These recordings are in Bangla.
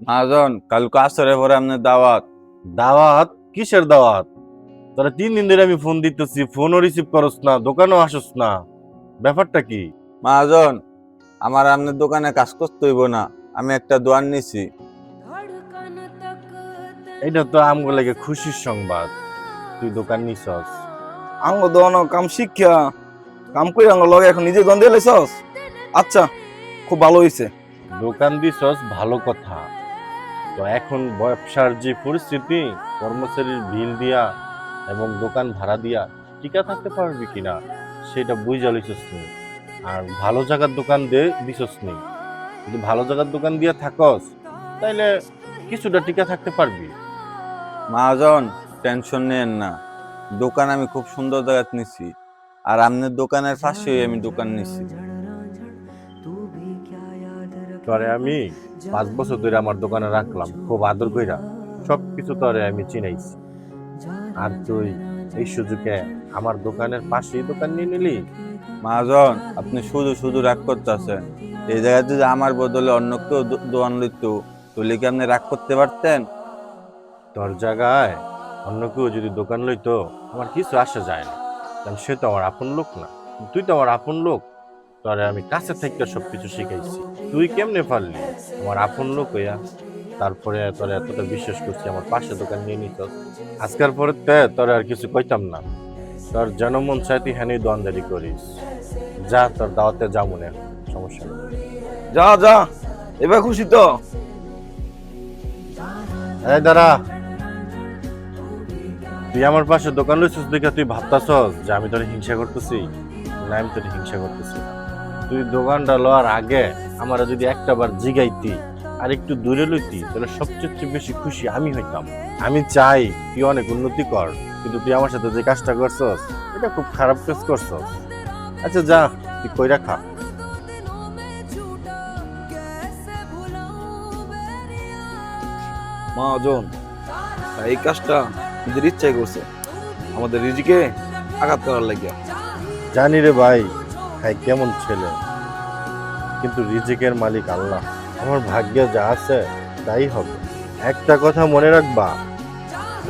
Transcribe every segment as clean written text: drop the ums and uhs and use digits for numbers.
মহাজন কালকে আসরে পরে আপনার দাওয়াত। দাওয়াত? কিসের দাওয়াত? তোরা 3 দিন ধরে আমি ফোন দিতেছি, ফোনও রিসিভ করস না, দোকানেও আসস না, ব্যাপারটা কি? মহাজন আমার আপনার দোকানে কাজ করতে হইব না, আমি একটা দোয়ান নিছি। এটা তো আমগো লাগে খুশির সংবাদ, তুই দোকান নিছস। আঙ্গ দোনো কাম শিক্ষা কাম কই আঙ্গ লগে এখন নিজে দন দিয়ে লাইছস। আচ্ছা, খুব ভালো হইছে। দোকান দিছস ভালো কথা, তো এখন ব্যবসার যে পরিস্থিতি, কর্মচারীর বিল দিয়া এবং দোকান ভাড়া দিয়া টিকা থাকতে পারবি কিনা সেটা বুঝা লইছস নি। আর ভালো জায়গার দোকান দে দিছস নি, যদি ভালো জায়গার দোকান দিয়া থাকস তাইলে কিছুটা টিকা থাকতে পারবি। মহাজন টেনশন নেন না, দোকান আমি খুব সুন্দর জায়গায় নিছি, আর আপনার দোকানের পাশেই আমি দোকান নিছি। তরে আমি 5 বছর ধরে আমার দোকানে রাখলাম, খুব আদর কইরা সবকিছু তরে আমি চিনাইছি। আর তুই এই সুযোগে আমার দোকানের পাশেই দোকান নিয়ে নিলি। মহাজন আপনি শুধু শুধু রাগ করতেছেন, এই জায়গায় যদি আমার বদলে অন্য কেউ দোয়ান লইত তাহলে কি আপনি রাগ করতে পারতেন? তোর জায়গায় অন্য কেউ যদি দোকান লইতো আমার কিছু আসা যায় না, কারণ সে তো আমার আপন লোক না। তুই তো আমার আপন লোক, তোরে আমি কাছে থেকে সবকিছু শিখাইছি। তুই কেমনে পারলি আমার আপন লোক হইয়া তারপরে তোরে এতটা বিশ্বাস করছি, আমার পাশে দোকান নিয়ে নিত। আজকের পরে তোরে আর কিছু কইতাম না, তোর যেন মন চাই তুই হ্যানি দোয়ানদারি করিস। যা, তোর দাওয়াতে যা মনে, সমস্যা নেই। যা যা, এবার খুশি তো? এই দাঁড়া, তুই আমার পাশে দোকান লইছিস দেখে তুই ভাবতাছস যে আমি তোর হিংসা করতেছি? না, আমি তোর হিংসা করতেছি না। তুই দোকানটা লওয়ার আগে আমার যদি একটা বার জিগাইতি আর একটু দূরে লইতি তাহলে সবচেয়ে বেশি খুশি আমি হইতাম। আমি চাই তুই অনেক উন্নতি কর, কিন্তু তুই আমার সাথে যে কাজটা করছস এটা খুব খারাপ কাজ করছস। আচ্ছা যা, তুই কইরা খা। মহাজন এই কাজটা নিজের ইচ্ছাই করছে, আমাদের রিজিকে আঘাত করার লাগিয়া। জানি রে ভাই, হ্যাঁ কেমন ছেলে, কিন্তু রিজিকের মালিক আল্লাহ। আমার ভাগ্যে যা আছে তাই হবে। একটা কথা মনে রাখবা,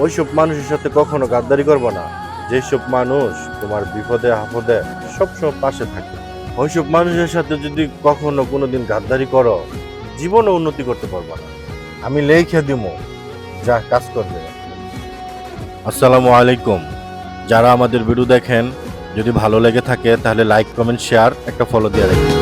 ওইসব মানুষের সাথে কখনো গাদ্দারি করবো না যেসব মানুষ তোমার বিপদে আপদে সবসময় পাশে থাকে। ওইসব মানুষের সাথে যদি কখনো কোনোদিন গাদ্দারি করো, জীবনে উন্নতি করতে পারবো না। আমি লেখে দিব, যা কাজ করবে। আসসালামু আলাইকুম। যারা আমাদের ভিডিও দেখেন, যদি ভালো লেগে থাকে তাহলে লাইক কমেন্ট শেয়ার একটা ফলো দিয়ে রাখবেন।